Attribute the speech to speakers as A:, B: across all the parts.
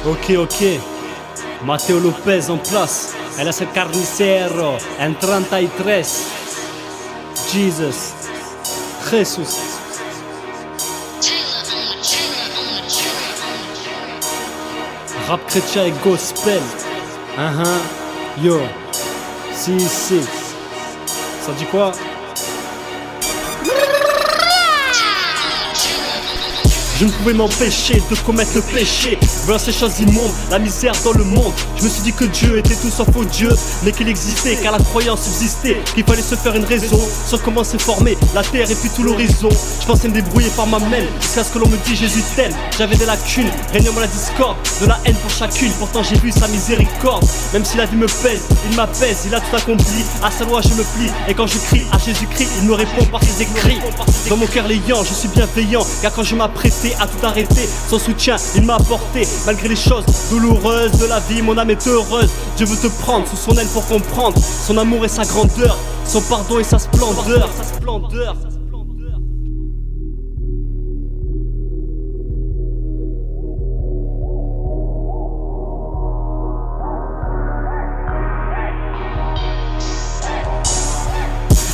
A: Ok, Mateo Lopez en place. Él es el carnicero en 33. Jesus. Rap chrétien et gospel. Yo. Si. Ça dit quoi? Je ne pouvais m'empêcher de commettre le péché, voir ces choses immondes, la misère dans le monde. Je me suis dit que Dieu était tout sauf Dieu, mais qu'il existait, car la croyance subsistait, qu'il fallait se faire une raison, sur comment s'est formée la terre et puis tout l'horizon. Je pensais me débrouiller par ma main, jusqu'à ce que l'on me dise Jésus t'aime. J'avais des lacunes, régnant la discorde, de la haine pour chacune, pourtant j'ai vu sa miséricorde. Même si la vie me pèse, il m'apaise, il a tout accompli, à sa loi je me plie. Et quand je crie à Jésus-Christ, il me répond par ses écrits. Dans mon cœur l'ayant, je suis bienveillant, car quand je m'apprêtais à tout arrêter, son soutien il m'a apporté. Malgré les choses douloureuses de la vie, mon âme est heureuse. Dieu veut te prendre sous son aile pour comprendre son amour et sa grandeur, son pardon et sa splendeur.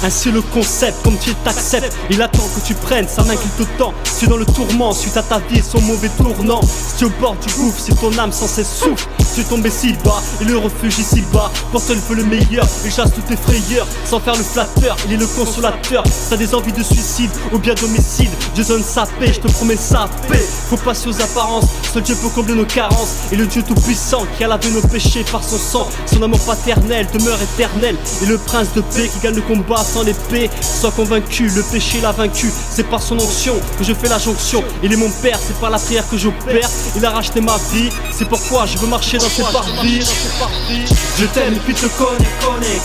A: Ainsi le concept, comme tu t'acceptes, il attend que tu prennes sa main qu'il te tend. Tu es dans le tourment, suite à ta vie et son mauvais tournant. Si tu es au bord du gouffre, si ton âme sans cesse souffre, tu es tombé si bas, et le refuge ici bas. Pour toi il veut le meilleur, il chasse toutes tes frayeurs. Sans faire le flatteur, il est le consolateur. Si t'as des envies de suicide ou bien d'homicide, Dieu donne sa paix, je te promets sa paix. Faut passer aux apparences, seul Dieu peut combler nos carences. Et le Dieu tout puissant qui a lavé nos péchés par son sang, son amour paternel demeure éternel. Et le prince de paix qui gagne le combat sans l'épée. Sois convaincu, le péché l'a vaincu. C'est par son onction que je fais la jonction. Il est mon père, c'est par la prière que j'opère. Il a racheté ma vie, c'est pourquoi je veux marcher dans ses parvis. Je t'aime et puis te connais.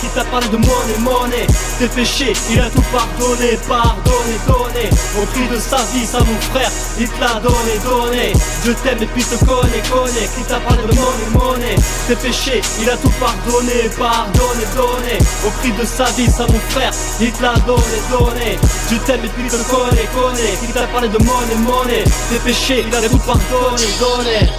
A: Qui t'a parlé de monnaie. Tes péchés, il a tout pardonné. Donné. Au prix de sa vie, ça mon frère, il te l'a donné. Je t'aime et puis te connais. Qui t'a parlé de monnaie. Tes péchés, il a tout pardonné. Donné. Au prix de sa vie, ça mon frère, il te l'a donné. Je t'aime et puis te connais. Qui t'a parlé de monnaie. Tes péchés, il a tout pardonné.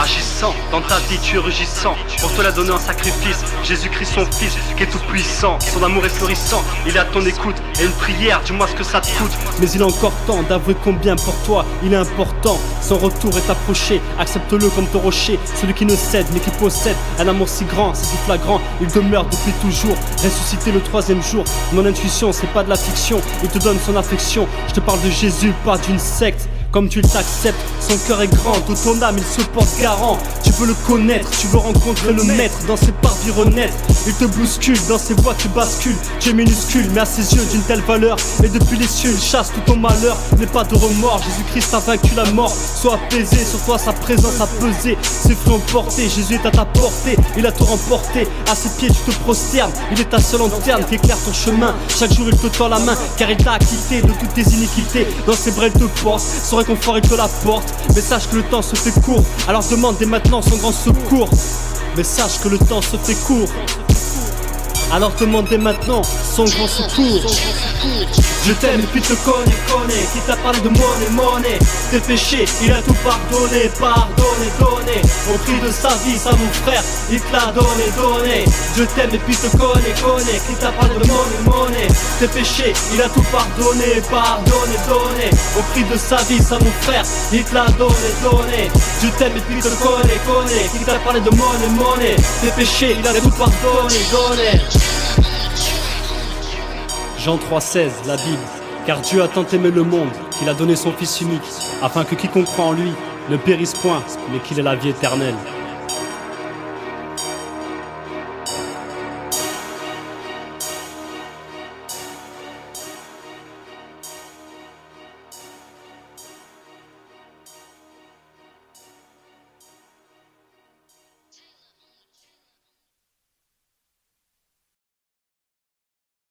A: Agissant, dans ta vie tu es rugissant. Pour te la donner en sacrifice, Jésus-Christ son fils qui est tout puissant. Son amour est florissant, il est à ton écoute. Et une prière, dis-moi ce que ça te coûte. Mais il est encore temps d'avouer combien pour toi il est important. Son retour est approché, accepte-le comme ton rocher. Celui qui ne cède mais qui possède un amour si grand, c'est si flagrant. Il demeure depuis toujours, ressuscité le 3e jour. Mon intuition c'est pas de la fiction, il te donne son affection. Je te parle de Jésus, pas d'une secte. Comme tu t'acceptes, son cœur est grand, de ton âme il se porte garant. Tu veux le connaître, tu veux rencontrer le maître dans ses parvis renaître. Il te bouscule, dans ses voies tu bascules. Tu es minuscule, mais à ses yeux d'une telle valeur. Et depuis les cieux, il chasse tout ton malheur. N'aie pas de remords, Jésus-Christ a vaincu la mort. Sois apaisé, sur toi sa présence a pesé. Ses fruits ont porté, Jésus est à ta portée. Il a tout remporté, à ses pieds tu te prosternes. Il est ta seule lanterne qui éclaire ton chemin. Chaque jour il te tend la main, car il t'a acquitté de toutes tes iniquités. Dans ses bras il te porte, son réconfort il te l'apporte. Mais sache que le temps se fait court, alors demande dès maintenant son grand secours. Mais sache que le temps se fait court, alors demande dès maintenant son grand secours. Je t'aime et puis te connais. Qui t'a parlé de monnaie. Tes péchés, il a tout pardonné. Donné. Au prix de sa vie, ça mon frère, il te l'a donné. Je t'aime et puis te connais. Qui t'a parlé de monnaie. Tes péchés, il a tout pardonné. Donné. Au prix de sa vie, ça mon frère, il te l'a donné. Je t'aime et puis te connais. Qui t'a parlé de monnaie. Tes péchés, il a tout pardonné. Jean 3,16, la Bible. Car Dieu a tant aimé le monde qu'il a donné son Fils unique, afin que quiconque croit en lui ne périsse point, mais qu'il ait la vie éternelle.